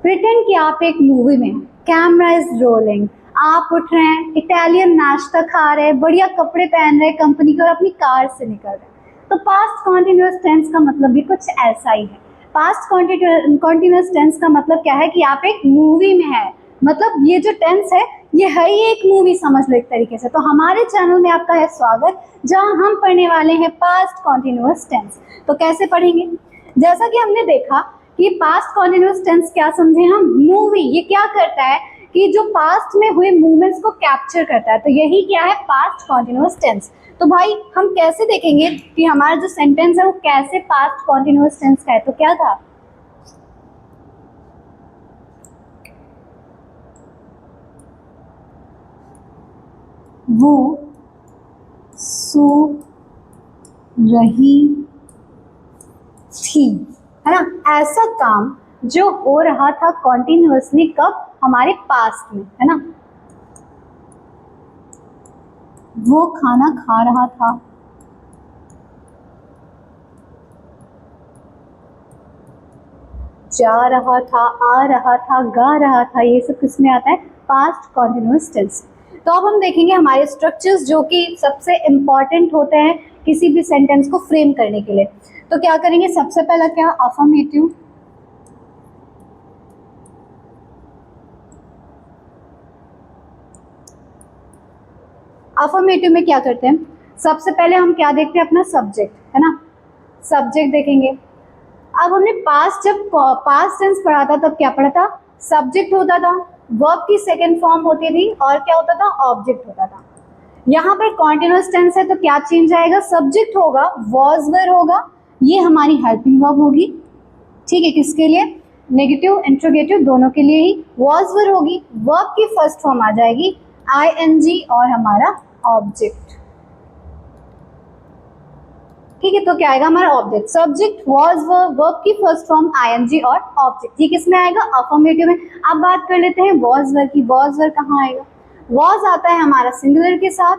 Pretend कि आप एक मूवी में, कैमरा इज रोलिंग, आप उठ रहे हैं, इटालियन नाश्ता खा रहे हैं, बढ़िया कपड़े पहन रहे हैं कंपनी के और अपनी कार से निकल रहे हैं। तो पास्ट कॉन्टिन्यूअस टेंस का मतलब भी कुछ ऐसा ही है। पास्ट कॉन्टिन्यूअस टेंस का मतलब क्या है कि आप एक मूवी में है, मतलब ये जो टेंस है ये है ही एक मूवी, समझ लो एक तरीके से। तो हमारे चैनल में आपका है स्वागत, जहां हम पढ़ने वाले हैं पास्ट कॉन्टिन्यूअस टेंस। तो कैसे पढ़ेंगे? जैसा कि हमने देखा कि पास्ट कॉन्टिन्यूअस टेंस क्या समझे हम, मूवी। ये क्या करता है कि जो पास्ट में हुए मूवमेंट्स को कैप्चर करता है, तो यही क्या है, पास्ट कॉन्टिन्यूअस टेंस। तो भाई हम कैसे देखेंगे कि हमारा जो सेंटेंस है वो कैसे पास्ट कॉन्टिन्यूअस टेंस का है? तो क्या था, वो सो रही थी, है ना। ऐसा काम जो हो रहा था कॉन्टिन्यूअसली, कब, हमारे पास्ट में, है ना। वो खाना खा रहा था, जा रहा था, आ रहा था, गा रहा था, ये सब किसमें आता है, पास्ट कॉन्टिन्यूअस टेंस। तो अब हम देखेंगे हमारे स्ट्रक्चर्स जो कि सबसे इंपॉर्टेंट होते हैं किसी भी सेंटेंस को फ्रेम करने के लिए। तो क्या करेंगे, सबसे पहला क्या, अफर्मेटिव। अफर्मेटिव में क्या करते हैं, सबसे पहले हम क्या देखते हैं, अपना सब्जेक्ट, है ना, सब्जेक्ट देखेंगे। अब हमने पास्ट, जब पास्ट टेंस पढ़ा था तब क्या पढ़ा था, सब्जेक्ट होता था, वर्ब की सेकंड फॉर्म होती थी, और क्या होता था, ऑब्जेक्ट होता था। यहाँ पर कॉन्टिन्यूअस टेंस है तो क्या चेंज आएगा, सब्जेक्ट होगा, वॉज वर होगा, ये हमारी हेल्पिंग वर्ब होगी, ठीक है, किसके लिए, नेगेटिव इंट्रोगेटिव दोनों के लिए ही। वॉज वर होगी, वर्ब की फर्स्ट फॉर्म आ जाएगी आईएनजी और हमारा ऑब्जेक्ट, ठीक है। तो क्या आएगा हमारा ऑब्जेक्ट, सब्जेक्ट, वॉज वर्ब की फर्स्ट फॉर्म आईएनजी और ऑब्जेक्ट, ये किसमें आएगा, अफर्मेटिव में। अब बात कर लेते हैं वॉज वर की। वॉज वर कहाँ आएगा, वॉज आता है हमारा सिंगुलर के साथ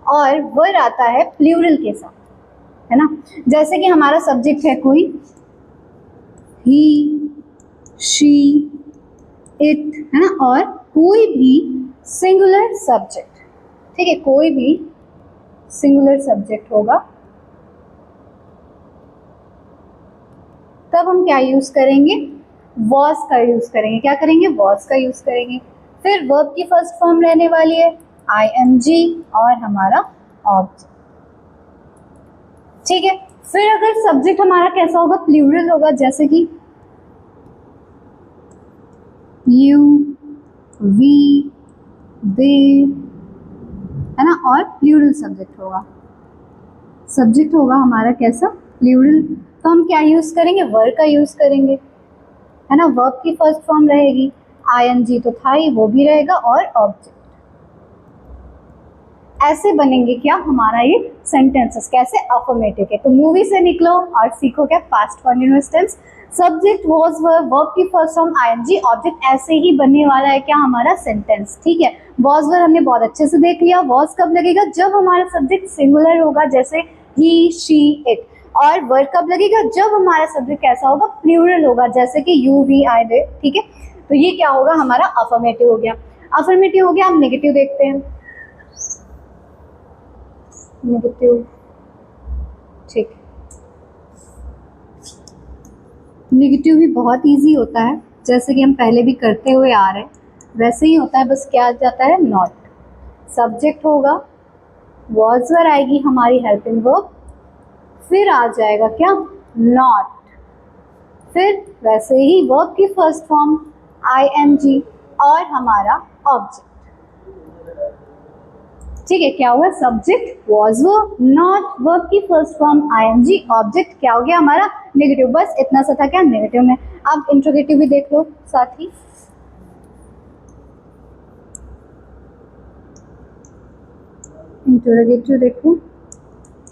और वर आता है प्लूरल के साथ, है ना। जैसे कि हमारा सब्जेक्ट है कोई, ही, शी, इट, है ना, और कोई भी सिंगुलर सब्जेक्ट, ठीक है, कोई भी सिंगुलर सब्जेक्ट होगा, तब हम क्या यूज करेंगे, वॉज का यूज करेंगे। क्या करेंगे, वॉज का यूज करेंगे। फिर वर्ब की फर्स्ट फॉर्म रहने वाली है आईएनजी और हमारा ऑब्जेक्ट, ठीक है। फिर अगर सब्जेक्ट हमारा कैसा होगा, प्लूरल होगा, जैसे कि यू, वी, दे, है ना, और प्लूरल सब्जेक्ट होगा। सब्जेक्ट होगा हमारा कैसा, प्लूरल। तो हम क्या यूज करेंगे, वर का यूज करेंगे, है ना। वर्ब की फर्स्ट फॉर्म रहेगी आईएनजी तो था ही, वो भी रहेगा, और ऑब्जेक्ट। ऐसे बनेंगे क्या हमारा ये सेंटेंसेस, कैसे, अफर्मेटिव के। तो मूवी से निकलो और सीखो क्या, past continuous tense, subject, was, verb की फर्स्ट फॉर्म आईएनजी, ऑब्जेक्ट, ऐसे ही बनने वाला है क्या हमारा सेंटेंस, ठीक है। वॉज वर हमने बहुत अच्छे से देख लिया। वॉज कब लगेगा, जब हमारा सब्जेक्ट सिंगुलर होगा, जैसे ही, शी, इट। और वर्ब कब लगेगा, जब हमारा सब्जेक्ट कैसा होगा, प्लूरल होगा, जैसे कि यू, वी, आई, दे, ठीक है। तो ये क्या होगा हमारा, अफर्मेटिव हो गया। अफर्मेटिव हो गया, हम नेगेटिव देखते हैं, नेगेटिव, ठीक। नेगेटिव भी बहुत इजी होता है, जैसे कि हम पहले भी करते हुए आ रहे हैं वैसे ही होता है, बस क्या आ जाता है, नॉट। सब्जेक्ट होगा, वॉज वर आएगी हमारी हेल्पिंग वर्ब, फिर आ जाएगा क्या, नॉट, फिर वैसे ही वर्ब की फर्स्ट फॉर्म आईएनजी और हमारा ऑब्जेक्ट, ठीक है। क्या हुआ, subject, was verb, not, verb की फर्स्ट फॉर्म आईएनजी, ऑब्जेक्ट, क्या हो गया हमारा, नेगेटिव। बस इतना सा था क्या, नेगेटिव में। अब इंट्रोगेटिव भी देख लो साथ ही। इंट्रोगेटिव देखो,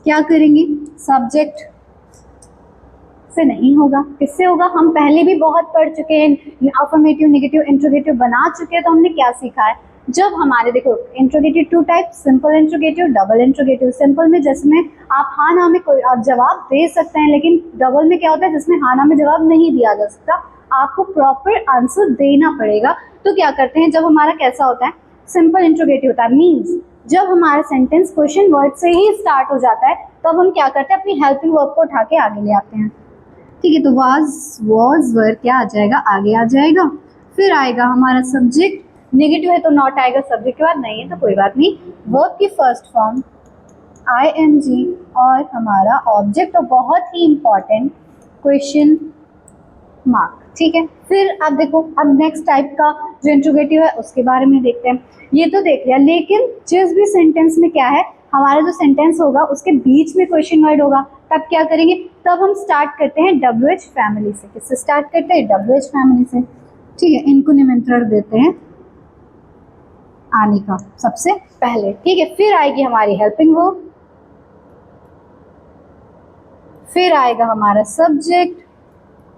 क्या करेंगे, सब्जेक्ट से नहीं होगा, किससे होगा, हम पहले भी बहुत पढ़ चुके हैं, अफर्मेटिव, नेगेटिव, इंट्रोगेटिव बना चुके हैं। तो हमने क्या सीखा है, जब हमारे, देखो interrogative two type, simple interrogative, double interrogative. Simple में जिसमें आप हाँ ना में कोई आप जवाब दे सकते हैं, लेकिन डबल में क्या होता है, जिसमें हाँ ना में जवाब नहीं दिया जा सकता, आपको प्रॉपर आंसर देना पड़ेगा। तो क्या करते हैं, जब हमारा कैसा होता है, सिंपल इंट्रोगेटिव होता है, मीन्स जब हमारा सेंटेंस क्वेश्चन वर्ड से ही स्टार्ट हो जाता है तब हम क्या करते हैं, अपनी हेल्पिंग वर्ब को उठा के आगे ले आते हैं। ठीक है, तो वॉज वर क्या आ जाएगा, आगे आ जाएगा। फिर आएगा हमारा सब्जेक्ट, नेगेटिव है तो नॉट आएगा, सब्जेक्ट के बाद नहीं है तो कोई बात नहीं। वर्ब की फर्स्ट फॉर्म ing और हमारा ऑब्जेक्ट, तो बहुत ही इंपॉर्टेंट क्वेश्चन मार्क। ठीक है, फिर अब देखो, अब नेक्स्ट टाइप का जो इंट्रोगेटिव है उसके बारे में देखते हैं। ये तो देख लिया, लेकिन जिस भी सेंटेंस में क्या है, हमारा जो सेंटेंस होगा उसके बीच में क्वेश्चन वर्ड होगा, तब क्या करेंगे, तब हम स्टार्ट करते हैं WH फैमिली से। किससे स्टार्ट करते हैं, WH फैमिली से। ठीक है, इनको निमंत्रण देते हैं आने का सबसे पहले। ठीक है, फिर आएगी हमारी हेल्पिंग वर्ब, फिर आएगा हमारा सब्जेक्ट,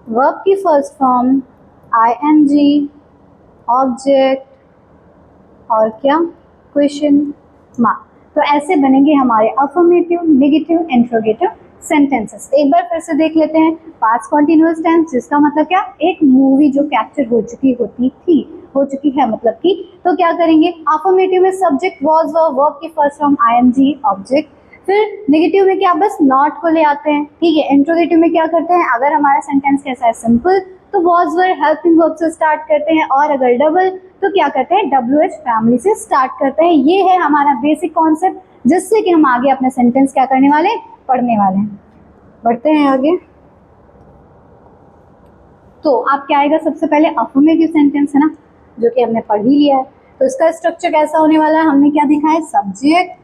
वर्ब की फर्स्ट फॉर्म ing, ऑब्जेक्ट और क्या, क्वेश्चन मार्क। तो ऐसे बनेंगे हमारे अफर्मेटिव, नेगेटिव, इंट्रोगेटिव सेंटेंसेस। एक बार फिर से देख लेते हैं। पास्ट कॉन्टिन्यूअस टेंस, जिसका मतलब क्या, एक मूवी जो कैप्चर हो चुकी होती थी, हो चुकी है मतलब कि, तो क्या करेंगे, अफर्मेटिव में सब्जेक्ट वॉज, वर्ब की फर्स्ट फॉर्म ing, ऑब्जेक्ट। फिर नेगेटिव में क्या, बस नॉट को ले आते हैं। ठीक है, इंट्रोगेटिव में क्या करते हैं, अगर हमारा सेंटेंस कैसा है, सिंपल, तो वॉज वर हेल्पिंग वर्ब से स्टार्ट करते हैं, और अगर डबल तो क्या करते हैं, WH फैमिली से स्टार्ट करते हैं। ये है हमारा बेसिक कॉन्सेप्ट, जिससे कि हम आगे अपने सेंटेंस क्या करने वाले हैं, पढ़ने वाले हैं। बढ़ते हैं आगे। तो आप क्या आएगा, सबसे पहले अफर्मेटिव सेंटेंस है ना, जो कि हमने पढ़ ही लिया है। तो इसका स्ट्रक्चर कैसा होने वाला है, हमने क्या देखा है, सब्जेक्ट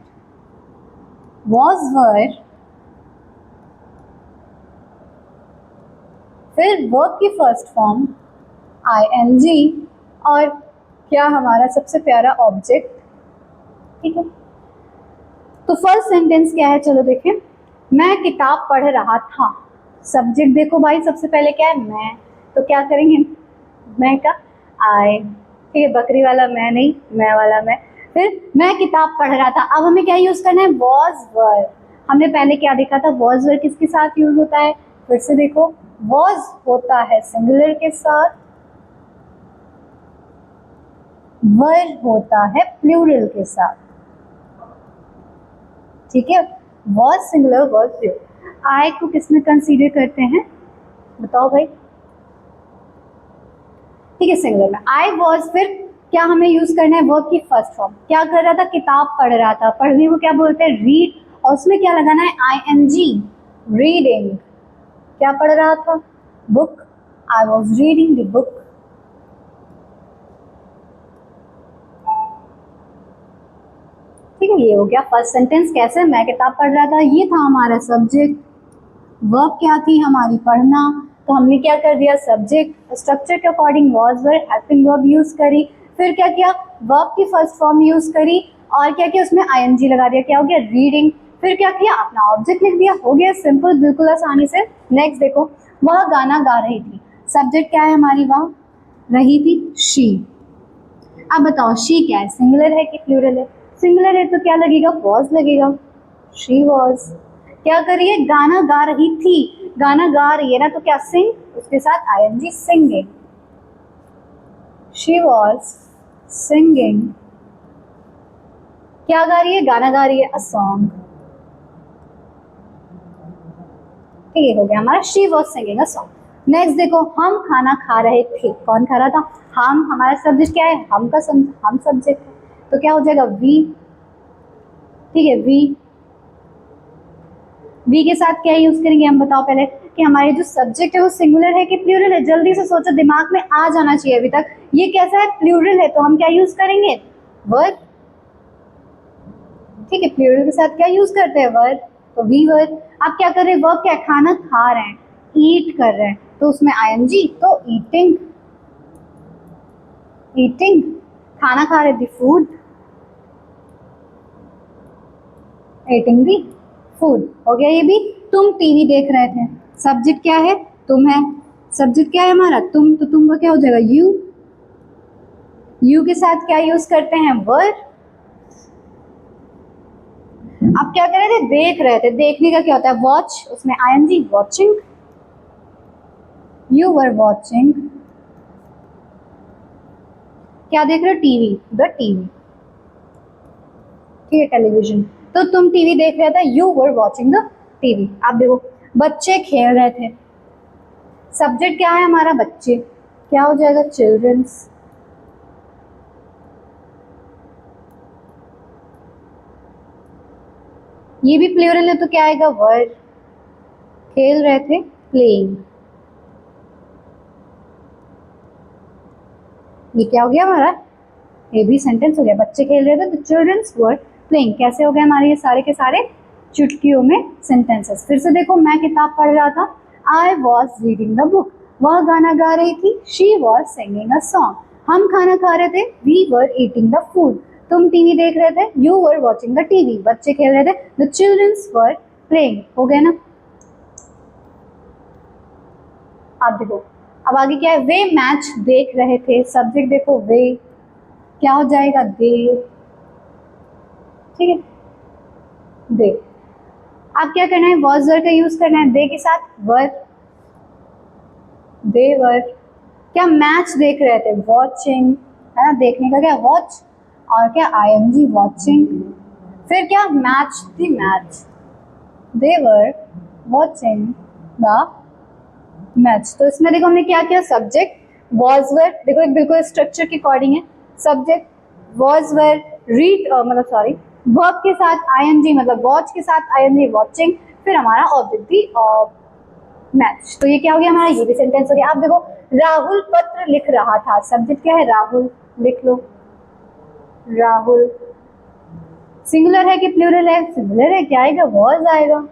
was were, फिर वर्ब की फर्स्ट फॉर्म ing, और क्या हमारा सबसे प्यारा ऑब्जेक्ट। ठीक है, तो फर्स्ट सेंटेंस क्या है, चलो देखें। मैं किताब पढ़ रहा था, सब्जेक्ट देखो भाई, सबसे पहले क्या है, मैं, तो क्या करेंगे, मैं का आई। ठीक है, बकरी वाला मैं नहीं, मैं वाला मैं। फिर मैं किताब पढ़ रहा था, अब हमें क्या यूज करना है, वॉज वर। हमने पहले क्या देखा था, वॉज वर किसके साथ यूज होता है, फिर से देखो, वॉज होता है सिंगुलर के साथ, वर होता है प्लूरल के साथ। ठीक है, वॉज सिंगुलर, वॉज प्लूरल। आई को किसमें कंसीडर करते हैं, बताओ भाई। ठीक है, सिंगुलर में आई वॉज। फिर क्या हमें यूज करना है, वर्ब की फर्स्ट फॉर्म। क्या कर रहा था, किताब पढ़ रहा था, पढ़ने को क्या बोलते हैं, रीड, और उसमें क्या लगाना है, ing, रीडिंग। क्या पढ़ रहा था, book, I was reading the book. ठीक है, ये हो गया फर्स्ट सेंटेंस, कैसे, मैं किताब पढ़ रहा था, ये था हमारा सब्जेक्ट। वर्ब क्या थी हमारी, पढ़ना, तो हमने क्या कर दिया, सब्जेक्ट, स्ट्रक्चर के according was were, helping verb use करी। फिर क्या किया, वर्ब की फर्स्ट फॉर्म यूज करी, और क्या किया, उसमें ing लगा दिया, क्या हो गया, रीडिंग। फिर क्या किया, अपना ऑब्जेक्ट लिख दिया, हो गया सिंपल, बिल्कुल आसानी से। नेक्स्ट देखो, वह गाना गा रही थी, सब्जेक्ट क्या है हमारी, वह रही थी, शी। अब बताओ, शी क्या है, सिंगुलर है कि प्लूरल है, सिंगुलर है तो क्या लगेगा, वॉज लगेगा, शी वॉज। क्या कर रही है, गाना गा रही थी, गाना गा रही है ना, तो क्या, सिंग, उसके साथ ing, singing. She was singing, क्या गा रही है, गाना गा रही है, अ सॉन्ग। ठीक है, हो गया हमारा, she was singing a song. Next देखो, हम खाना खा रहे थे, कौन खा रहा था, हम, हमारा सब्जेक्ट क्या है, हम का हम सब्जेक्ट है, तो क्या हो जाएगा, वी। ठीक है, वी के साथ क्या यूज करेंगे, हम बताओ पहले कि हमारे जो सब्जेक्ट है वो सिंगुलर है कि प्लूरल है, जल्दी से सोचो, दिमाग में आ जाना चाहिए अभी तक। ये कैसा है, प्लूरल है, तो हम क्या यूज करेंगे, वर। ठीक है, प्लूरल के साथ क्या यूज करते हैं, वर, तो वी वर। आप क्या कर रहे हैं, वर्ब क्या, खाना खा रहे हैं, ईट कर रहे हैं, तो उसमें ing, तो ईटिंग, ईटिंग, खाना खा रहे थे, फूड, ईटिंग दी फूड। हो गया ये भी। तुम टीवी देख रहे थे, सब्जेक्ट क्या है, तुम है, सब्जेक्ट क्या है हमारा, तुम, तो तुम का क्या हो जाएगा, यू। यू के साथ क्या यूज करते हैं, वर। अब क्या कर रहे थे, देख रहे थे, देखने का क्या होता है, वॉच, उसमें ing, watching, you were watching क्या देख रहे हो? टीवी, द टीवी, ठीक है, टेलीविजन। तो तुम टीवी देख रहे थे, you were watching the TV. आप देखो, बच्चे खेल रहे थे, सब्जेक्ट क्या है हमारा? बच्चे, क्या हो जाएगा? चिल्ड्रंस। ये भी प्लूरल है तो क्या आएगा? वर। खेल रहे थे, प्लेइंग। ये क्या हो गया हमारा? ये भी सेंटेंस हो गया। बच्चे खेल रहे थे, द चिल्ड्रंस वर प्लेइंग। कैसे हो गए हमारे ये सारे के सारे चुटकियों में सेंटेंसेस? फिर से देखो, मैं किताब पढ़ रहा था, I was reading the book. वह गाना गा रही थी, she was singing a song. हम खाना खा रहे थे, we were eating the food. तुम टीवी देख रहे थे, you were watching the TV. बच्चे खेल रहे थे, द चिल्ड्रंस वर प्लेइंग। हो गया ना? आप देखो, अब आगे क्या है? वे मैच देख रहे थे, सब्जेक्ट देखो वे, क्या हो जाएगा? दे, ठीक है, दे। अब क्या करना है? वॉज वर का यूज करना है दे के साथ, वर, दे वर। क्या मैच देख रहे थे? वॉचिंग, है ना, देखने का क्या? वॉच, और क्या? ING, watching. फिर क्या? Match, the match, they were watching the match. तो इसमें देखो हमने क्या किया? सब्जेक्ट वॉज वर, देखो एक बिल्कुल स्ट्रक्चर के अकॉर्डिंग है। सब्जेक्ट वॉज वर, रीड मतलब सॉरी, वर्ब के साथ आईएनजी मतलब वॉच के साथ आईएनजी, वॉचिंग। फिर हमारा ऑब्जेक्ट भी मैच। तो ये क्या हो गया हमारा? ये भी सेंटेंस हो गया। आप देखो, राहुल पत्र लिख रहा था, सब्जेक्ट क्या है? राहुल, लिख लो, राहुल। सिंगुलर है कि प्लूरल है? सिंगुलर है, क्या आएगा? वॉज आएगा।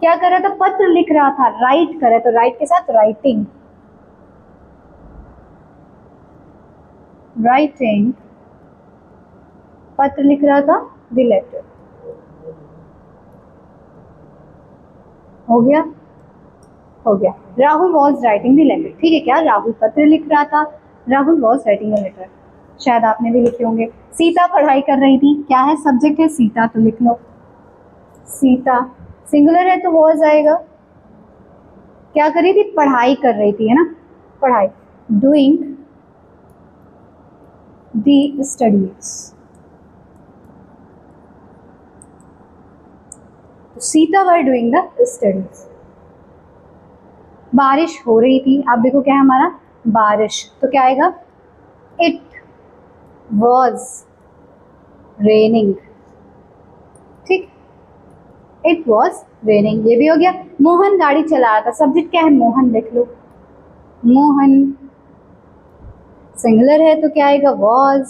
क्या कर रहा था? पत्र लिख रहा था, राइट कर रहा है, तो राइट के साथ राइटिंग, राइटिंग, पत्र लिख रहा था, द लेटर। हो गया? हो गया। Rahul was writing the letter, ठीक है। क्या? राहुल पत्र लिख रहा था, Rahul was writing the letter. शायद आपने भी लिखे होंगे। सीता पढ़ाई कर रही थी, क्या है? सब्जेक्ट है सीता, तो लिख लो सीता। सिंगुलर है तो वॉज आएगा। क्या कर रही थी? पढ़ाई कर रही थी, है ना, पढ़ाई, doing the studies. Sita were doing the studies. बारिश हो रही थी, आप देखो क्या है हमारा? बारिश, तो क्या आएगा? इट वॉज रेनिंग, ठीक, इट वॉज रेनिंग। ये भी हो गया। मोहन गाड़ी चला रहा था, सब्जेक्ट क्या है? मोहन, लिख लो, मोहन। सिंगुलर है तो क्या आएगा? वॉज।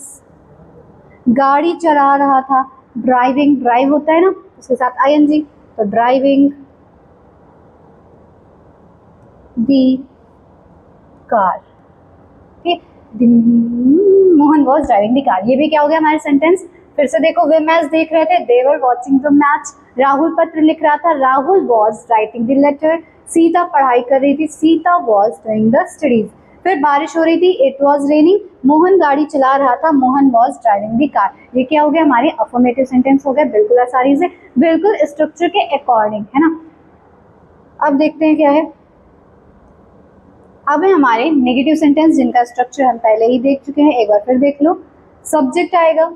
गाड़ी चला रहा था, ड्राइविंग, ड्राइव होता है ना, उसके साथ आईएनजी, तो ड्राइविंग दी कार, ठीक। Mohan was driving the car. ये भी क्या हो गया हमारे सेंटेंस? फिर से देखो, वे मैच देख रहे थे, they were watching the match. Rahul पत्र लिख रहा था, Rahul was writing the letter. Sita पढ़ाई कर रही थी, Sita was doing the studies. फिर बारिश हो रही थी, इट वॉज रेनिंग। मोहन गाड़ी चला रहा था, Mohan was driving the car. ये क्या हो गया? हमारे अफर्मेटिव सेंटेंस हो गए, बिल्कुल आसानी से, बिल्कुल स्ट्रक्चर के अकॉर्डिंग, है ना। अब देखते हैं क्या है। अब है हमारे नेगेटिव सेंटेंस, जिनका स्ट्रक्चर हम पहले ही देख चुके हैं, एक बार फिर देख लो। सब्जेक्ट आएगा,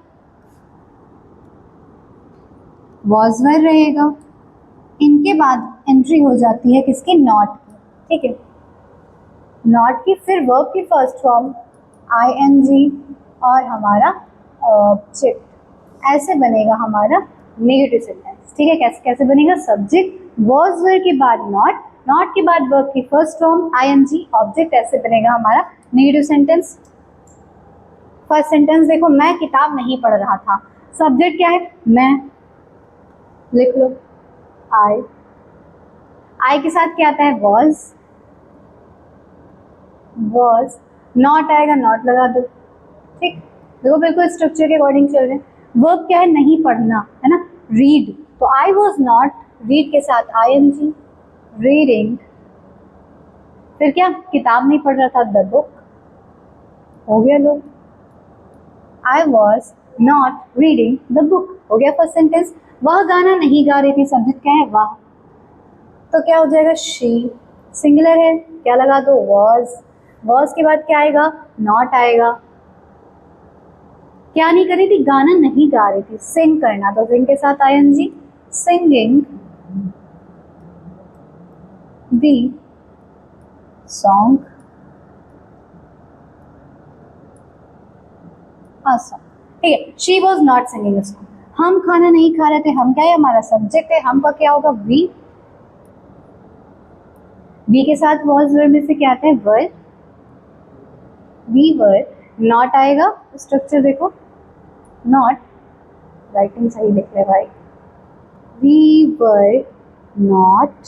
वॉज वर रहेगा, इनके बाद एंट्री हो जाती है किसकी? नॉट की, ठीक है, नॉट की। फिर वर्ब की फर्स्ट फॉर्म आईएनजी और हमारा ऑब्जेक्ट। ऐसे बनेगा हमारा नेगेटिव सेंटेंस, ठीक है। कैसे कैसे बनेगा? सब्जेक्ट वॉज वर के बाद नॉट, नॉट के बाद वर्ब की फर्स्ट फॉर्म आईएनजी, ऑब्जेक्ट। ऐसे बनेगा हमारा नेगेटिव सेंटेंस। फर्स्ट सेंटेंस देखो, मैं किताब नहीं पढ़ रहा था, सब्जेक्ट क्या है? मैं, लिख लो, आई। आई के साथ क्या आता है? Was, was. नॉट आएगा, नॉट लगा दो, ठीक। देखो बिल्कुल स्ट्रक्चर के अकॉर्डिंग चल रहे हैं। वर्ब क्या है? नहीं पढ़ना, है ना, रीड। तो आई वॉज नॉट, रीड के साथ आईएनजी, रीडिंग। फिर क्या? किताब नहीं पढ़ रहा था, द बुक। हो गया लो, I was not reading the book. हो गया फर्स्ट सेंटेंस। वह गाना नहीं गा रही थी, सब्जेक्ट क्या है? वह, तो क्या हो जाएगा? शी। सिंगुलर है, क्या लगा दो? वॉज। वॉज के बाद क्या आएगा? नॉट आएगा, क्या नहीं कर रही थी, गाना नहीं गा रही थी, सिंग करना, तो सिंग के साथ ING, singing the song song. ठीक है, she was not singing a song. हम खाना नहीं खा रहे थे, हम क्या है, हमारा सब्जेक्ट है, हम का क्या होगा, वी। वी के साथ वॉज वर्ब में से क्या आता है, वर। वी वर, नॉट आएगा, स्ट्रक्चर देखो, नॉट, राइटिंग सही लिख रहे भाई, वी वर नॉट,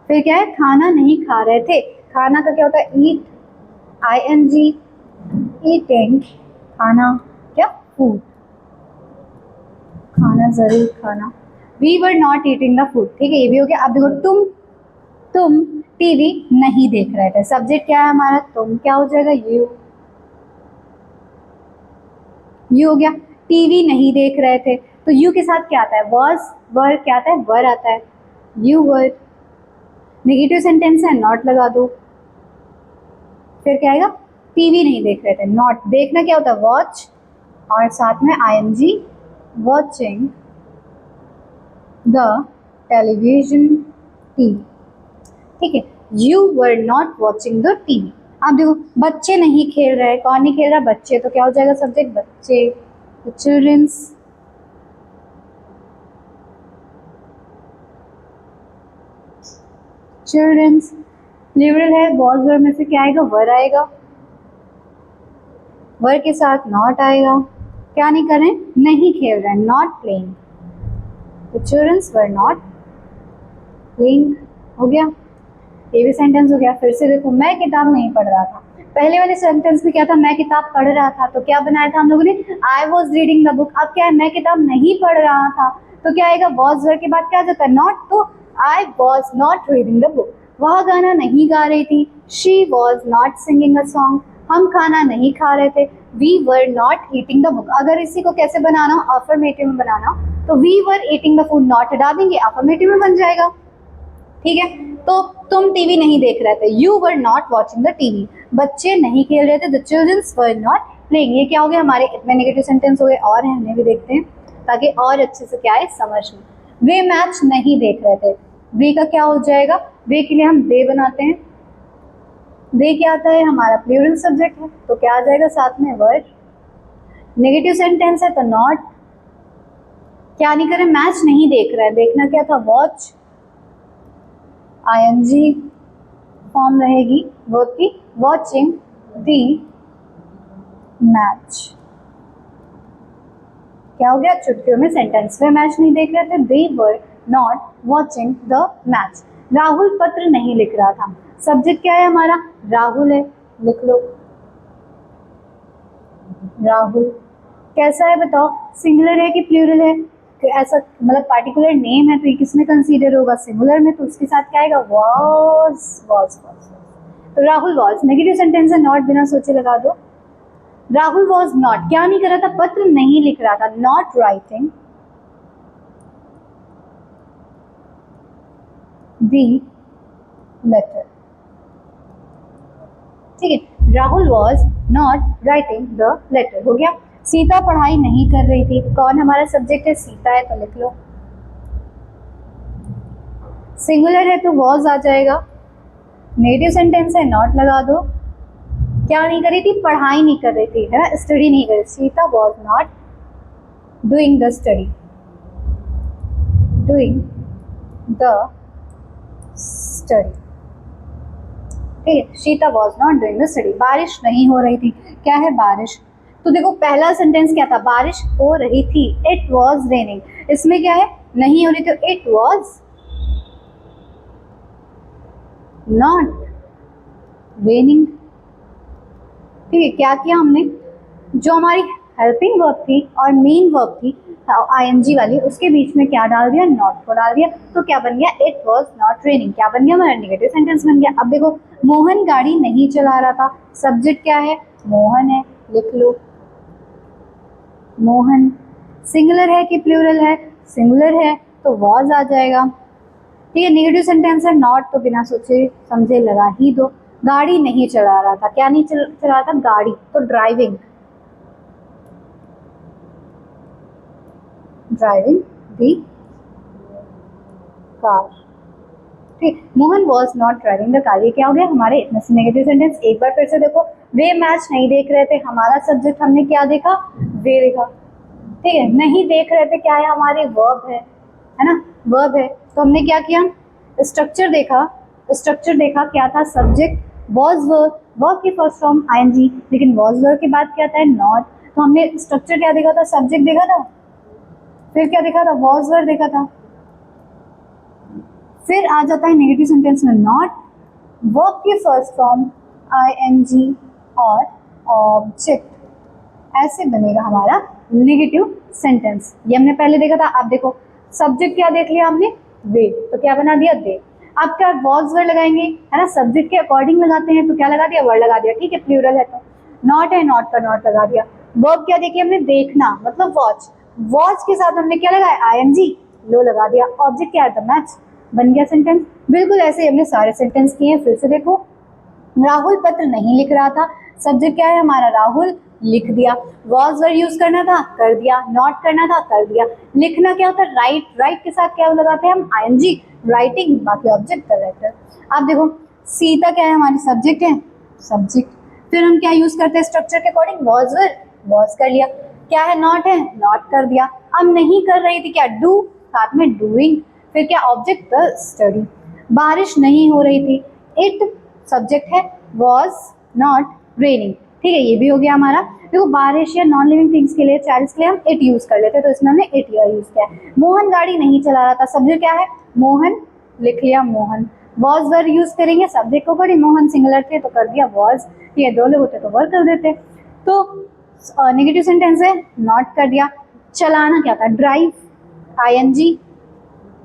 फिर क्या है, खाना नहीं खा रहे थे, खाना का क्या होता है, ईट, आईएनजी, ईटिंग, खाना, क्या, फूड, खाना जरूर खाना, we were not eating the food. ठीक है, ये भी हो गया। अब देखो, तुम टीवी नहीं देख रहे थे, सब्जेक्ट क्या है हमारा, तुम, क्या हो जाएगा, यू हो गया। टीवी नहीं देख रहे थे, तो यू के साथ क्या आता है, वॉज, वर, क्या आता है, वर आता है, यू वर। नेगेटिव सेंटेंस है, नॉट लगा दो, फिर क्या आएगा, टीवी नहीं देख रहे थे, नॉट, देखना क्या होता है, वॉच, और साथ में ING, watching the television, TV. ठीक है, you were not watching the TV. अब देखो, बच्चे नहीं खेल रहे, कौन नहीं खेल रहा, बच्चे, तो क्या हो जाएगा सब्जेक्ट, बच्चे, चिल्ड्रंस, चिल्ड्रंस। प्लूरल है, वॉज वर्ब में से क्या आएगा, वर आएगा, वर के साथ नॉट आएगा, क्या नहीं कर रहे, नहीं खेल रहे, नॉट प्लेइंग, तो चिल्ड्रंस वर नॉट प्लेइंग। हो गया, ये भी सेंटेंस हो गया। फिर से देखो, मैं किताब नहीं पढ़ रहा था, पहले वाले सेंटेंस में क्या था, मैं किताब पढ़ रहा था, तो क्या बनाया था हम लोगों ने, आई वॉज रीडिंग द बुक। अब क्या है, मैं किताब नहीं पढ़ रहा था, तो क्या आएगा, वॉज वर्ड के बाद क्या आ जाता है, नॉट, तो I was not reading the book. वह गाना नहीं गा रही थी, she was not singing a song. हम खाना नहीं खा रहे थे, we were not eating the book. अगर इसी को कैसे बनाना हो, अफर्मेटिव में बनाना हो, तो we were eating the food, not हटा देंगे, अफर्मेटिव में बन जाएगा। ठीक है, तो तुम टीवी नहीं देख रहे थे, you were not watching the TV. बच्चे नहीं खेल रहे थे, the childrens were not playing. ये क्या हो गया, हमारे इतने नेगेटिव सेंटेंस हो गए, और हैं, हमें भी देखते हैं ताकि और अच्छे से क्या है समझ में। वे मैच नहीं देख रहे थे, वे का क्या हो जाएगा, वे के लिए हम दे बनाते हैं, दे क्या आता है, हमारा प्लूरल सब्जेक्ट है, तो क्या आ जाएगा साथ में, वर। नेगेटिव सेंटेंस है तो नॉट, क्या नहीं करें, मैच नहीं देख रहे हैं, देखना क्या था, वॉच, आईएनजी फॉर्म रहेगी वर्ब की, वॉचिंग दी मैच। क्या हो गया, चुटकियों में सेंटेंस में मैच नहीं देख रहे थे, they were not watching the match. Rahul पत्र नहीं लिख रहा था, सब्जेक्ट क्या है हमारा, राहुल है, लिख लो, राहुल। कैसा है बताओ, सिंगुलर है कि प्लूरल है, कि ऐसा मतलब पार्टिकुलर नेम है तो ये किसमें कंसीडर होगा, सिंगुलर में, तो उसके साथ क्या आएगा, वॉज। तो राहुल वॉज, नेगेटिव सेंटेंस है, नॉट बिना सोचे लगा दो। राहुल वॉज नॉट, क्या नहीं कर रहा था, पत्र नहीं लिख रहा था, नॉट राइटिंग दी लेटर। ठीक है, Rahul was not writing the letter, हो गया। सीता पढ़ाई नहीं कर रही थी, कौन हमारा सब्जेक्ट है, सीता है, तो लिख लो, सिंगुलर है तो वॉज आ जाएगा, नेगेटिव सेंटेंस है, नॉट लगा दो। क्या नहीं कर रही थी, पढ़ाई नहीं कर रही थी, है ना, स्टडी नहीं कर रही, Sita was not doing the study, doing the study. ठीक है, Sita was not doing the study. बारिश नहीं हो रही थी, क्या है, बारिश, तो देखो पहला सेंटेंस क्या था, बारिश हो रही थी, इट वॉज रेनिंग, इसमें क्या है, नहीं हो रही थी, इट वॉज नॉट रेनिंग। ठीक है, क्या किया हमने, जो हमारी हेल्पिंग वर्ब थी और मेन वर्ब थी आईएनजी वाली, उसके बीच में क्या डाल दिया, नॉट को डाल दिया, तो क्या बन गया, इट वॉज नॉट रेनिंग, क्या बन गया, हमारा नेगेटिव सेंटेंस बन गया। अब देखो, मोहन गाड़ी नहीं चला रहा था, सब्जेक्ट क्या है, मोहन है, लिख लो, मोहन। सिंगुलर है कि प्लूरल है, सिंगुलर है तो वॉज आ जाएगा। ठीक है, नेगेटिव सेंटेंस है, नॉट तो बिना सोचे समझे लगा ही दो। गाड़ी नहीं चला रहा था, क्या नहीं चला रहा था, गाड़ी, तो ड्राइविंग, ड्राइविंग द कार। ठीक, Mohan was not driving the car. ये क्या हो गया हमारे इतने से नेगेटिव सेंटेंस। एक बार फिर से देखो, वे मैच नहीं देख रहे थे, हमारा सब्जेक्ट हमने क्या देखा, वे देखा। ठीक है, नहीं देख रहे थे क्या है, हमारे वर्ब है ना, वर्ब है। तो हमने क्या किया, स्ट्रक्चर देखा, स्ट्रक्चर देखा क्या था, सब्जेक्ट वॉज वर्ब, वर्ब की फर्स्ट फॉर्म आईएनजी, लेकिन वॉज वर्ब के बाद क्या आता है, नॉट। तो हमने स्ट्रक्चर क्या देखा था, सब्जेक्ट देखा था, फिर क्या देखा था, वॉज वर्ब देखा था, फिर आ जाता है नेगेटिव सेंटेंस में नॉट, वर्ब की फर्स्ट फॉर्म आईएनजी और ऑब्जेक्ट, ऐसे बनेगा हमारा नेगेटिव सेंटेंस। ये हमने पहले देखा था। अब देखो सब्जेक्ट क्या देख लिया हमने, वे, तो क्या बना दिया, दे। अब क्या वॉज वर्ड लगाएंगे, है ना, सब्जेक्ट के अकॉर्डिंग लगाते हैं, तो क्या लगा दिया, वर्ड लगा दिया। ठीक है, प्लूरल है तो नॉट है, नॉट का नॉट लगा दिया। वर्ब क्या देखिए हमने, देखना, मतलब वॉच, वॉच के साथ हमने क्या लगाया, आईएनजी, लो लगा दिया। ऑब्जेक्ट क्या है, द मैच, बन गया सेंटेंस। बिल्कुल ऐसे ही हमने सारे सेंटेंस किए हैं। फिर से देखो, राहुल पत्र नहीं लिख रहा था, सब्जेक्ट क्या है हमारा, राहुल, लिख दिया। वॉज वर्ड यूज करना था, कर दिया। नॉट करना था, कर दिया। लिखना क्या होता है, राइट, राइट के साथ क्या लगाते हैं हम, आईएनजी, राइटिंग, बाकी ऑब्जेक्ट करेक्टर। अब देखो सीता क्या है हमारी, सब्जेक्ट है, सब्जेक्ट। फिर हम क्या यूज करते हैं स्ट्रक्चर के अकॉर्डिंग, वॉज वर्ड, वॉज कर लिया। क्या है, नॉट है, नॉट कर दिया। अब नहीं कर रही थी, क्या, डू, साथ में डूइंग। फिर क्या, ऑब्जेक्ट द स्टडी। बारिश नहीं हो रही थी, इट सब्जेक्ट है, वॉज नॉट रेनिंग। ठीक है, ये भी हो गया हमारा। देखो बारिश या नॉन लिविंग थिंग्स के लिए, चाइल्ड्स के लिए हम इट यूज कर लेते हैं, तो इसमें हमने इट यूज किया है। मोहन गाड़ी नहीं चला रहा था, सब्जेक्ट क्या है, मोहन, लिख लिया मोहन। वॉज वर्ड यूज करेंगे सब्जेक्ट को, करी, मोहन सिंगुलर थे तो कर दिया वॉज, ये दो लोग होते तो वर्ड कर देते। तो नेगेटिव सेंटेंस है, नॉट कर दिया। चलाना क्या था, drive, ING,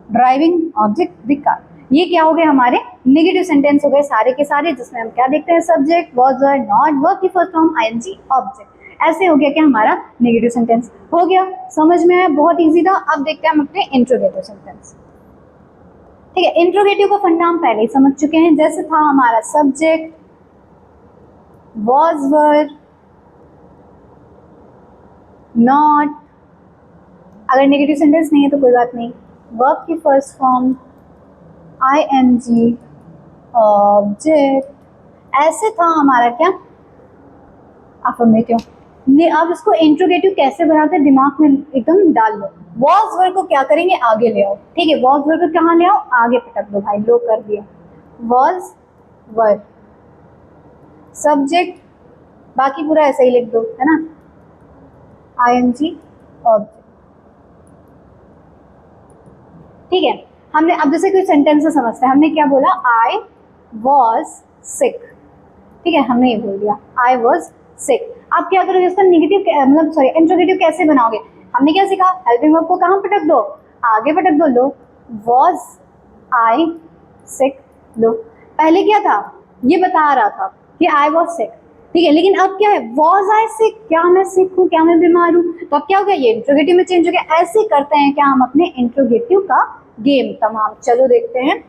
driving, object the car. ये क्या हो गए हमारे नेगेटिव सेंटेंस हो गए सारे के सारे, जिसमें हम क्या देखते हैं, subject, was word, not, verb की फर्स्ट फॉर्म आईएनजी, ऑब्जेक्ट। ऐसे हो गया क्या हमारा नेगेटिव सेंटेंस हो गया। समझ में आया, बहुत इजी था। अब देखते हैं हम अपने इंट्रोगेटिव सेंटेंस। ठीक है, इंट्रोगेटिव का फंडा हम पहले ही समझ चुके हैं। जैसे था हमारा सब्जेक्ट, वॉज वर्ड, नॉट, अगर नेगेटिव सेंटेंस नहीं है तो कोई बात नहीं, वर्ब की फर्स्ट फॉर्म आईएनजी, ऑब्जेक्ट, ऐसे था हमारा क्या, अफर्मेटिव। अब इसको इंट्रोगेटिव कैसे बनाते हैं, दिमाग में एकदम डाल लो। वॉज वर्ड को क्या करेंगे, आगे ले आओ। ठीक है, वॉज वर्ड को कहाँ ले आओ, आगे पटक दो भाई, लो कर दिया। वॉज वर्ड, सब्जेक्ट, बाकी पूरा ऐसे ही लिख दो, है ना, आईएनजी, ऑब्जेक्ट। ठीक है, हमने अब जैसे कोई सेंटेंस से समझते हैं, हमने क्या बोला, आई वॉज सिक। ठीक है, हमने ये बोल दिया, आई वॉज सिक। आप क्या करोगे, इसका नेगेटिव मतलब सॉरी इंट्रोगेटिव कैसे बनाओगे, हमने क्या सीखा, हेल्पिंग वर्ब को कहाँ पटक दो, आगे पटक दो, लो, वॉज आई सिक, लो। पहले क्या था, ये बता रहा था कि आई वॉज सिक। ठीक है, लेकिन अब क्या है, वॉज आई सिक, क्या मैं सिक हूँ, क्या मैं बीमार हूँ, तो अब क्या हो गया, ये इंट्रोगेटिव में चेंज हो गया। ऐसे करते हैं क्या हम अपने इंट्रोगेटिव का गेम तमाम। चलो देखते हैं।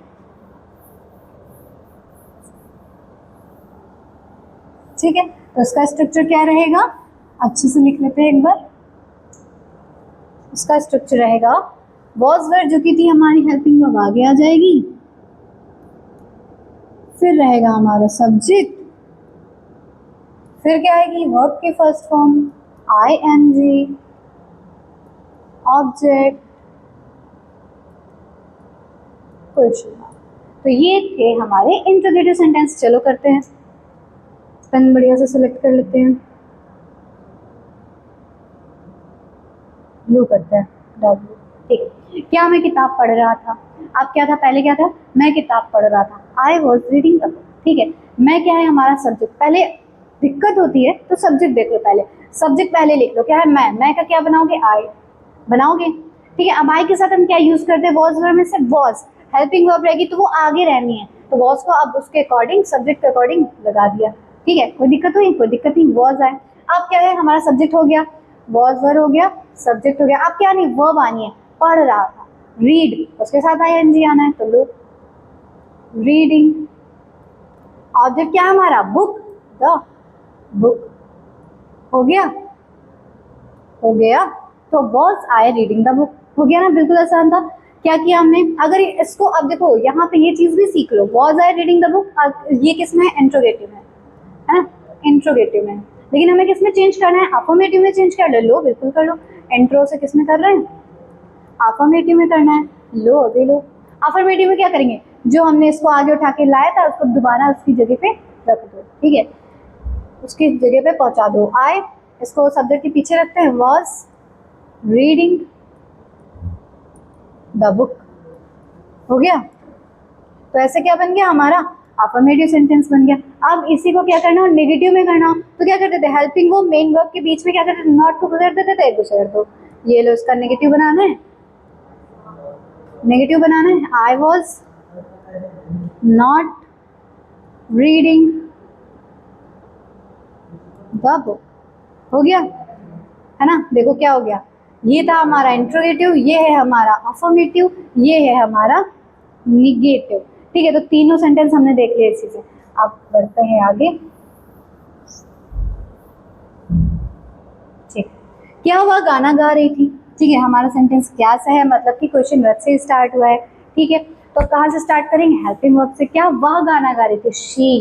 ठीक है, तो इसका स्ट्रक्चर क्या रहेगा, अच्छे से लिख लेते हैं एक बार। इसका स्ट्रक्चर रहेगा, वॉज वर्ड जो की थी हमारी हेल्पिंग वर्ब आगे आ जाएगी, फिर रहेगा हमारा सब्जेक्ट, फिर क्या आएगी, वर्ब की first form ING, object, question mark. तो ये थे हमारे इंट्रोगेटिव सेंटेंस। चलो करते हैं, पेन बढ़िया से सिलेक्ट कर लेते हैं, ब्लू करते हैं, डार्क ब्लू। ठीक है, क्या मैं किताब पढ़ रहा था, अब क्या था, पहले क्या था, मैं किताब पढ़ रहा था, I was reading a book. ठीक है, मैं क्या है हमारा सब्जेक्ट, पहले दिक्कत होती है तो सब्जेक्ट देख लो, पहले सब्जेक्ट पहले लिख लो, क्या है, मैं का क्या बनाओगे, आई बनाओगे। ठीक है, अब आई के साथ हम क्या यूज करते हैं, वॉज वर्ब में से वॉज, हेल्पिंग वर्ब रहेगी तो वो आगे रहनी है, तो वॉज को अब उसके अकॉर्डिंग सब्जेक्ट के अकॉर्डिंग लगा दिया। ठीक है, कोई दिक्कत हुई, कोई दिक्कत नहीं, वॉज आए। अब क्या है, हमारा सब्जेक्ट हो गया, वॉज वर्ब हो गया, सब्जेक्ट हो गया। अब क्या नहीं, वर्ब आनी है, पढ़ रहा था, रीड, उसके साथ आईएनजी आना है, तो लो, रीडिंग। ऑब्जेक्ट क्या है हमारा, बुक, द बुक। हो गया, हो गया। तो तो was I reading the book. हो गया ना, बिल्कुल आसान था। क्या किया हमने, अगर इसको अब देखो यहाँ पे ये चीज भी सीख लो, was I reading the book, ये किसमें है, इंट्रोगेटिव में है ना, इंट्रोगेटिव में। लेकिन हमें किसमें चेंज करना है, अफर्मेटिव में चेंज कर लो, बिल्कुल कर लो। इंट्रो से किसमें कर रहे हैं, अफर्मेटिव में करना है, लो अभी लो। अफर्मेटिव में क्या करेंगे, जो हमने इसको आगे उठा के लाया था उसको दोबारा उसकी जगह पे रख दो, ठीक है, उसकी जगह पे पहुंचा दो। आई, इसको सब्जेक्ट के पीछे रखते हैं, वॉज रीडिंग द बुक। हो गया, तो ऐसे क्या बन गया हमारा, अफर्मेटिव सेंटेंस बन गया। अब इसी को क्या करना हो, नेगेटिव में करना हो तो क्या करते थे, हेल्पिंग वो मेन वर्ब के बीच में क्या करते थे, नॉट को गुजर देते थे, गुजर दो। ये लो, इसका नेगेटिव बनाना है, नेगेटिव बनाना है, आई was not reading the book. हो गया है ना, देखो क्या हो गया, ये था हमारा इंट्रोगेटिव, ये है हमारा अफर्मेटिव, ये है हमारा निगेटिव। ठीक है, तो तीनों सेंटेंस हमने देख लिए इसी से। अब बढ़ते हैं आगे। ठीक, क्या हुआ, गाना गा रही थी। ठीक है, हमारा सेंटेंस क्या सा है, मतलब कि क्वेश्चन वर्ब से स्टार्ट हुआ है। ठीक है, तो कहाँ से स्टार्ट करेंगे, हेल्पिंग वर्ब से। क्या वह गाना गा रही थी, शी,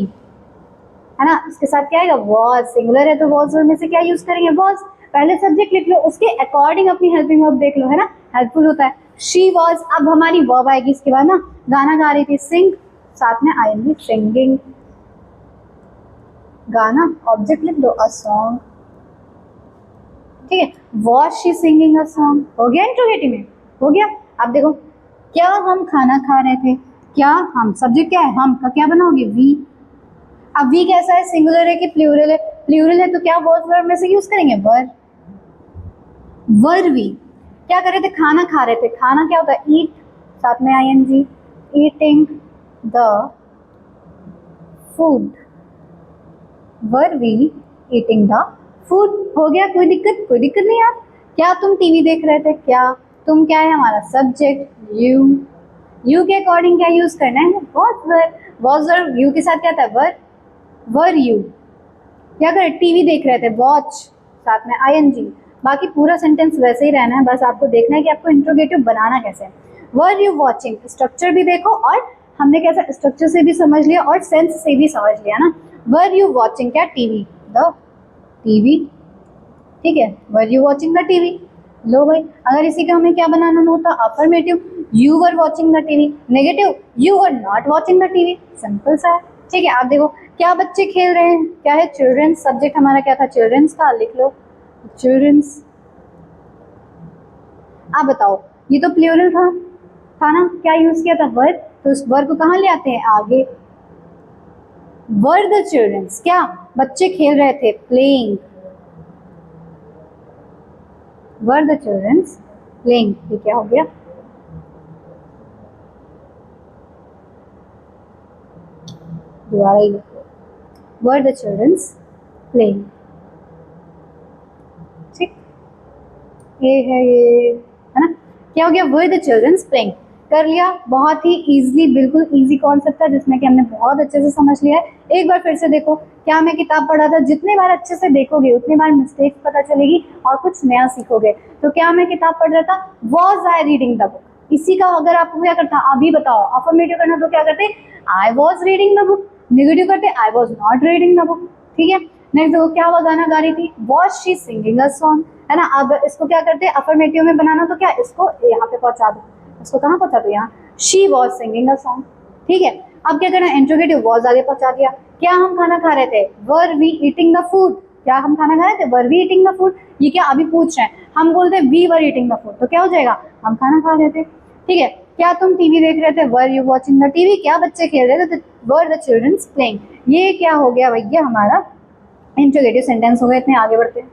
है ना, उसके साथ क्या आएगा, वॉज, सिंगुलर है तो वॉज वर्ब में से क्या यूज करेंगे, वॉज। पहले सब्जेक्ट लिख लो, उसके अकॉर्डिंग अपनी हेल्पिंग वर्ब देख लो, है ना, हेल्पफुल होता है। शी वॉज, अब हमारी वर्ब आएगी इसके बाद ना, गाना गा रही थी, सिंग, साथ में आएंगी सिंगिंग, गाना, ऑब्जेक्ट लिख दो, अ सॉन्ग। ठीक है, was she singing a song, हो गया इंट्रोगेटिव में, हो गया। अब देखो, क्या हम खाना खा रहे थे, क्या हम, सब्जेक्ट क्या है, हम का क्या बनाओगे, वी। अब वी कैसा है, सिंगुलर है कि प्लूरल है, प्लूरल है तो क्या वॉज वर्ब में से यूज करेंगे, वर, वर वी। क्या कर रहे थे, खाना खा रहे थे, खाना क्या होता है, ईट, साथ में ING, eating the food, were we eating the food. हो गया, कोई दिक्कत, कोई दिक्कत नहीं यार। क्या तुम टीवी देख रहे थे, क्या तुम क्या है हमारा सब्जेक्ट, यू, यू के अकॉर्डिंग क्या यूज करना है, was were, was verb you के साथ क्या था, वर, वर यू। क्या करे, टीवी देख रहे थे, वॉच, साथ में आईएनजी। बाकी पूरा सेंटेंस वैसे ही रहना है, बस आपको देखना है कि आपको इंट्रोगेटिव बनाना कैसे है। वर यू वॉचिंग, स्ट्रक्चर भी देखो, और हमने कैसा स्ट्रक्चर से भी समझ लिया और सेंस से भी समझ लिया ना। वर यू वॉचिंग, क्या टीवी, द टीवी। ठीक है, were you watching the TV. लो भाई, अगर इसी का हमें क्या बनाना होता, affirmative, you were watching the TV, negative, you were not watching the TV, simple सा है। ठीक है, आप देखो, क्या बच्चे खेल रहे हैं, क्या है, चिल्ड्रंस, सब्जेक्ट हमारा क्या था, चिल्ड्रंस का, लिख लो चिल्ड्रंस। आप बताओ, ये तो प्लूरल था ना, क्या यूज किया था, वर्ब, तो उस वर्ब को कहाँ ले आते हैं, आगे, वर द चिल्ड्रंस, क्या बच्चे खेल रहे थे, playing, were the childrens playing. ये क्या हो गया, दोबारा ही लिखो, वर द चिल्ड्रंस प्लेइंग। ठीक, ये है ना, क्या हो गया, वर द चिल्ड्रंस प्लेइंग। कर लिया, बहुत ही इजीली, बिल्कुल इजी कॉन्सेप्ट था जिसमें कि हमने बहुत अच्छे से समझ लिया है। एक बार फिर से देखो, क्या मैं किताब पढ़ा था, जितने बार अच्छे से देखोगे उतनी बार मिस्टेक्स पता चलेगी और कुछ नया सीखोगे। तो क्या मैं किताब पढ़ रहा था, was I reading the book. इसी का अगर आपको क्या करता, अभी बताओ, अफर्मेटिव करना तो क्या करते, I was reading the book, negative करते I was not reading the book. ठीक है, नेक्स्ट देखो, क्या हुआ, गाना गा रही थी, was she singing a song, है ना। अब इसको क्या करते हैं, अफर्मेटिव में बनाना तो क्या, इसको यहाँ पे पहुंचा दो, इसको कहाँ पहुंचा दो, यहाँ, she was singing a song. ठीक है, अब क्या करना, इंट्रोगेटिव, वॉज आगे पहुंचा दिया। क्या हम खाना खा रहे थे, were we eating the food, क्या हम खाना खा रहे थे, were we eating the food. ये क्या अभी पूछ रहे हैं, हम बोलते हैं we were eating the food, तो क्या हो जाएगा, हम खाना खा रहे थे। ठीक है, क्या तुम टीवी देख रहे थे, वर यू वॉचिंग द टीवी, क्या बच्चे खेल रहे थे, वर द चिल्ड्रंस प्लेइंग। ये क्या हो गया भैया, हमारा इंट्रोगेटिव सेंटेंस हो गए। इतने आगे बढ़ते हैं,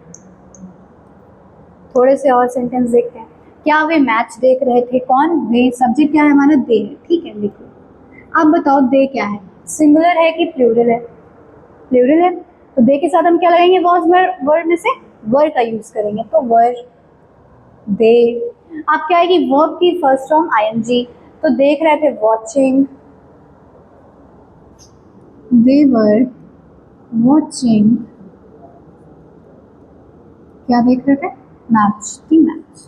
थोड़े से और सेंटेंस देखते हैं। क्या वे मैच देख रहे थे, कौन, वे, सब्जेक्ट क्या है हमारा, दे है। ठीक है, लिखो। अब बताओ, दे क्या है, सिंगुलर है कि प्लूरल है, प्लूरल है, तो दे के साथ हम क्या लगाएंगे, वॉज वर्ड में से वर का यूज करेंगे, तो वर, दे। अब क्या आएगी, वर्ब की फर्स्ट फॉर्म आईएनजी, तो देख रहे थे, वॉचिंग, दे वर वॉचिंग, क्या देख रहे थे, मैच, दी मैच।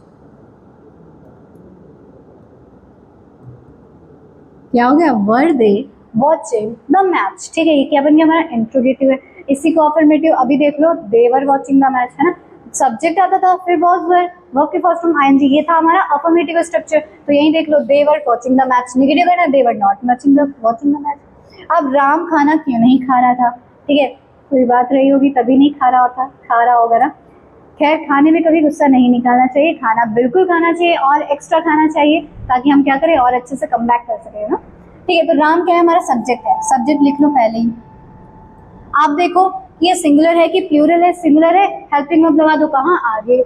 क्या हो गया, वर दे वॉचिंग द मैच। ठीक है, ये क्या बन गया हमारा, इंट्रोगेटिव है। इसी को अफर्मेटिव अभी देख लो, they were watching the match, है ना। सब्जेक्ट आता था, फिर वॉज वर, वर्ब के फर्स्ट फॉर्म आईएनजी, ये था हमारा अफर्मेटिव स्ट्रक्चर। तो यही देख लो, they were watching the match, negative है ना, they were not watching the match. अब राम खाना क्यों नहीं खा रहा था, ठीक है, कोई बात रही होगी तभी नहीं खा रहा होता, खा रहा होगा ना। खैर, खाने में कभी गुस्सा नहीं निकालना चाहिए, खाना बिल्कुल खाना चाहिए और एक्स्ट्रा खाना चाहिए, ताकि हम क्या करें, और अच्छे से कम बैक कर सकें ना। ठीक है, तो राम क्या है, हमारा सब्जेक्ट है, सब्जेक्ट लिख लो पहले ही। आप देखो ये सिंगुलर है कि प्लूरल है, सिंगुलर है, हेल्पिंग वर्ब लगा दो कहाँ, आगे।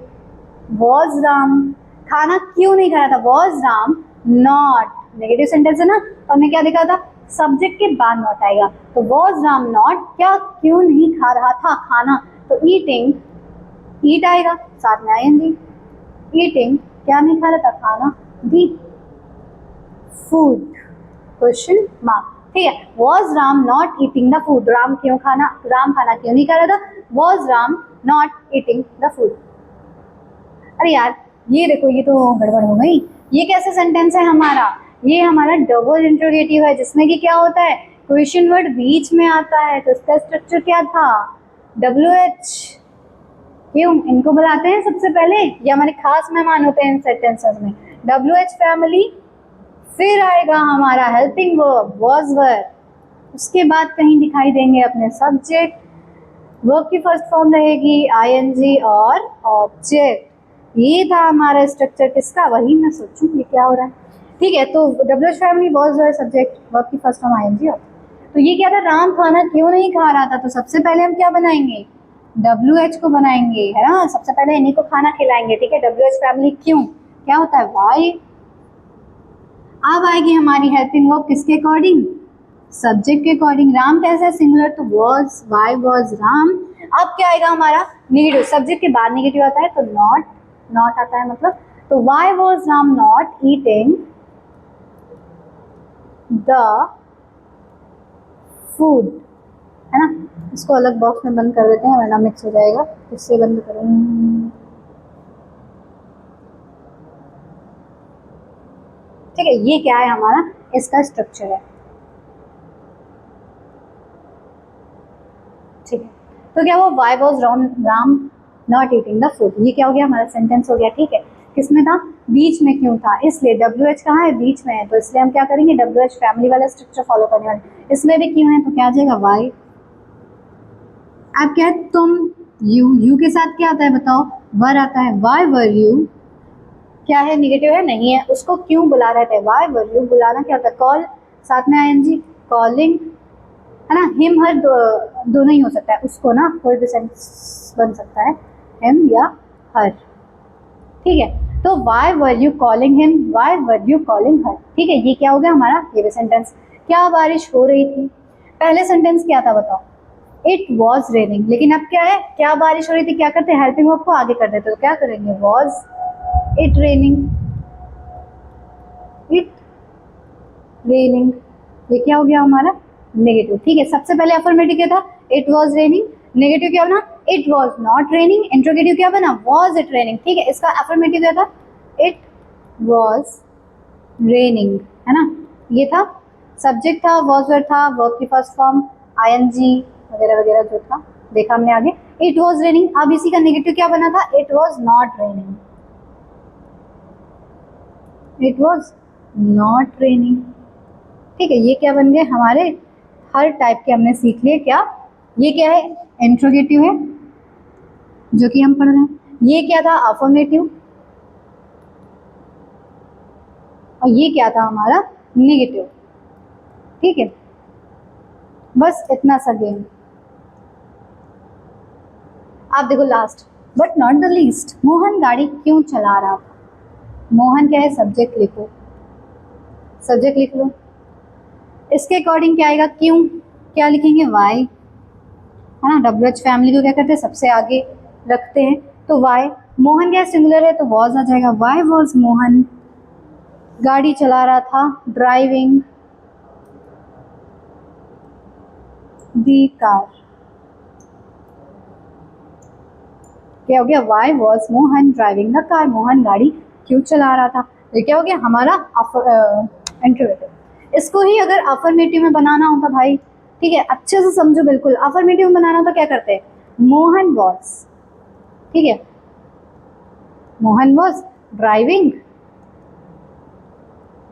वॉज राम खाना क्यों नहीं खा रहा था, was Ram not, negative sentence है ना, तो हमने क्या देखा था, सब्जेक्ट के बाद नॉट आएगा। तो वॉज राम नॉट, क्या क्यों नहीं खा रहा था खाना, तो ईटिंग, ईट आएगा साथ में आईएनजी, ईटिंग क्या नहीं खा रहा था, खाना, दी फूड, क्वेश्चन मार्क। ठीक है, was Ram not eating the food, Ram खाना क्यों नहीं खा रहा था, was Ram not eating the food. अरे यार ये देखो, ये तो गड़बड़ हो गई, ये कैसे सेंटेंस है हमारा, ये हमारा डबल इंट्रोगेटिव है, जिसमें कि क्या होता है, क्वेश्चन वर्ड बीच में आता है, तो इसका स्ट्रक्चर क्या था, WH। क्यों इनको बुलाते हैं सबसे पहले, ये हमारे खास मेहमान होते हैं इन सेंटेंसेस में, WH फैमिली, फिर आएगा हमारा हेल्पिंग वर्ब वॉज वर, उसके बाद कहीं दिखाई देंगे अपने सब्जेक्ट, वर्ब की फर्स्ट फॉर्म रहेगी आईएनजी और ऑब्जेक्ट। ये था हमारा स्ट्रक्चर किसका, वही मैं सोचूं ये क्या हो रहा है। ठीक है, तो WH family was were, subject, verb की फर्स्ट फॉर्म आईएनजी। तो ये क्या था, राम खाना क्यों नहीं खा रहा था, तो सबसे पहले हम क्या बनाएंगे, WH को बनाएंगे, है ना, सबसे पहले इन्हीं को खाना खिलाएंगे। ठीक है, WH फैमिली क्यों, क्या होता है, वाई। अब आएगी हमारी हेल्पिंग वर्ब किसके अकॉर्डिंग, सब्जेक्ट के अकॉर्डिंग, राम कैसा है, सिंगुलर, तो वॉज, वाई वॉज राम। अब क्या आएगा हमारा, नेगेटिव, सब्जेक्ट के बाद नेगेटिव आता है तो नॉट, नॉट आता है मतलब, तो Y was Ram not eating the food, है ना। इसको अलग बॉक्स में बंद कर देते हैं वरना मिक्स हो जाएगा, इससे बंद करूँ। ठीक है, ये क्या है हमारा, इसका स्ट्रक्चर है। ठीक है, तो क्या वो Y was Ram not eating the food, ये क्या हो गया, हमारा सेंटेंस हो गया। ठीक है, किसमें था, बीच में क्यों था, इसलिए WH कहाँ है, बीच में है, तो इसलिए हम क्या करेंगे, WH फैमिली वाला स्ट्रक्चर फॉलो करने वाले, इसमें भी क्यों है तो क्या आ जाएगा, वाई। अब क्या है, तुम, यू के साथ क्या आता है बताओ, वर आता है, वाई वर यू, क्या है, निगेटिव है, नहीं है, उसको क्यों बुला रहे थे, वाई वर यू, बुलाना क्या होता है, कॉल, साथ में आईएनजी, कॉलिंग, है ना, हिम हर दोनों ही हो सकता है, उसको ना कोई भी सेंस बन सकता है, हिम या हर। ठीक है, तो Y were you calling him, Y were you calling her. ठीक है, ये क्या हो गया हमारा, ये भी सेंटेंस। क्या बारिश हो रही थी, पहले सेंटेंस क्या था बताओ, इट वॉज रेनिंग, लेकिन अब क्या है, क्या बारिश हो रही थी, क्या करते हैं, हेल्पिंग वर्ब को आगे कर देते, तो क्या करेंगे, was it raining, it raining, ये क्या हो गया हमारा, नेगेटिव। ठीक है, सबसे पहले अफर्मेटिव क्या था, इट वॉज रेनिंग, नेगेटिव क्या बना, it was not raining, interrogative क्या बना, वॉज इट रेनिंग। ठीक है, इसका अफर्मेटिव क्या था, इट वॉज रेनिंग, है ना, ये था, सब्जेक्ट था, वॉज वर था, वर्ब की फर्स्ट फॉर्म आईएनजी वगैरह वगैरह जो था देखा हमने आगे, इट वॉज रेनिंग। अब इसी का नेगेटिव क्या बना था, it was not raining, it was not raining. ठीक है, ये क्या बन गए हमारे, हर टाइप के हमने सीख लिए। क्या ये क्या है, इंट्रोगेटिव है जो कि हम पढ़ रहे हैं, ये क्या था, अफर्मेटिव, और ये क्या था हमारा, नेगेटिव। ठीक है, बस इतना सा गेम। आप देखो last but not the least, Mohan गाड़ी क्यों चला रहा था, मोहन क्या है, सब्जेक्ट लिखो, सब्जेक्ट लिख लो, इसके अकॉर्डिंग क्या आएगा, क्यों, क्या लिखेंगे, वाई, है ना, WH फैमिली को क्या करते हैं सबसे आगे रखते हैं, तो वाई, मोहन क्या सिंगुलर है तो वॉज आ जाएगा, वाई वॉज मोहन गाड़ी चला रहा था, ड्राइविंग दी कार, क्या हो गया, Y was Mohan driving the car, Mohan गाड़ी क्यों चला रहा था, तो क्या हो गया हमारा इंट्रोगेटिव। इसको ही अगर अफर्मेटिव में बनाना होता भाई, ठीक है, अच्छे से समझो बिल्कुल, अफर्मेटिव में बनाना होता क्या करते हैं, मोहन वॉज, ठीक है, Mohan was driving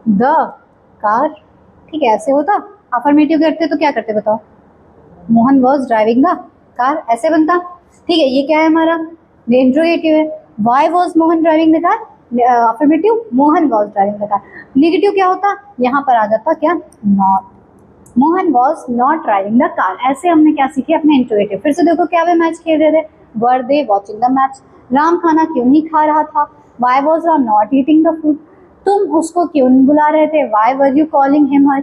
the car, ठीक है, ऐसे होता। अफर्मेटिव करते तो क्या करते बताओ, Mohan was driving the car, ऐसे बनता, ठीक है। ये क्या है हमारा, इंट्रोगेटिव है, Y was Mohan driving the car, affirmative Mohan was driving the car. Negative क्या होता, यहाँ पर आ जाता क्या, not, Mohan was not driving the car. ऐसे हमने क्या सीखे अपने इंट्रोगेटिव। फिर से देखो क्या वे मैच खेल रहे थे, were they watching the match, Ram खाना क्यों नहीं खा रहा था, why was Ram not eating the food, तुम उसको क्यों नहीं बुला रहे थे, why were you calling him her,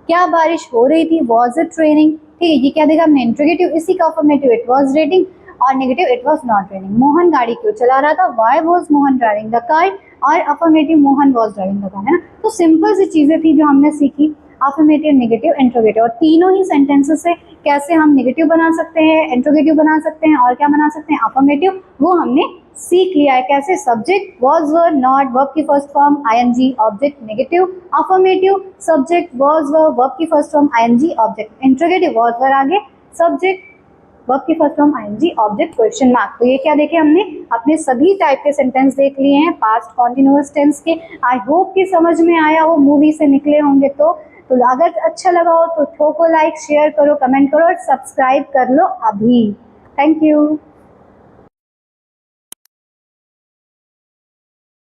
क्या बारिश हो रही थी, वॉज इट रेनिंग, ठीक है। ये क्या देखा हमने, इंट्रोगेटिव, इसी का अफर्मेटिव इट वॉज रेनिंग, और negative it was not raining. Mohan गाड़ी क्यों चला रहा था, why was Mohan driving the car, और affirmative Mohan was driving the car, है ना। तो सिंपल सी चीजें थी जो हमने सीखी, अफर्मेटिव, नेगेटिव, इंट्रोगेटिव, और तीनों ही सेंटेंसेस से कैसे हम नेगेटिव बना सकते हैं, इंट्रोगेटिव बना सकते हैं, और क्या बना सकते हैं, अफर्मेटिव, वो हमने सीख लिया है। कैसे, subject was were not, verb की first form ING object negative, affirmative subject was were, verb की first form ING object, interrogative was were आगे सब्जेक्ट, वर्ब की first form ING object question mark. तो ये क्या देखे हमने, अपने सभी टाइप के सेंटेंस देख लिए हैं पास्ट कॉन्टिन्यूअस टेंस के। आई होप कि समझ में आया हो, मूवी से निकले होंगे तो अगर अच्छा लगा हो तो ठोको लाइक, शेयर करो, कमेंट करो और सब्सक्राइब कर लो अभी। Thank you.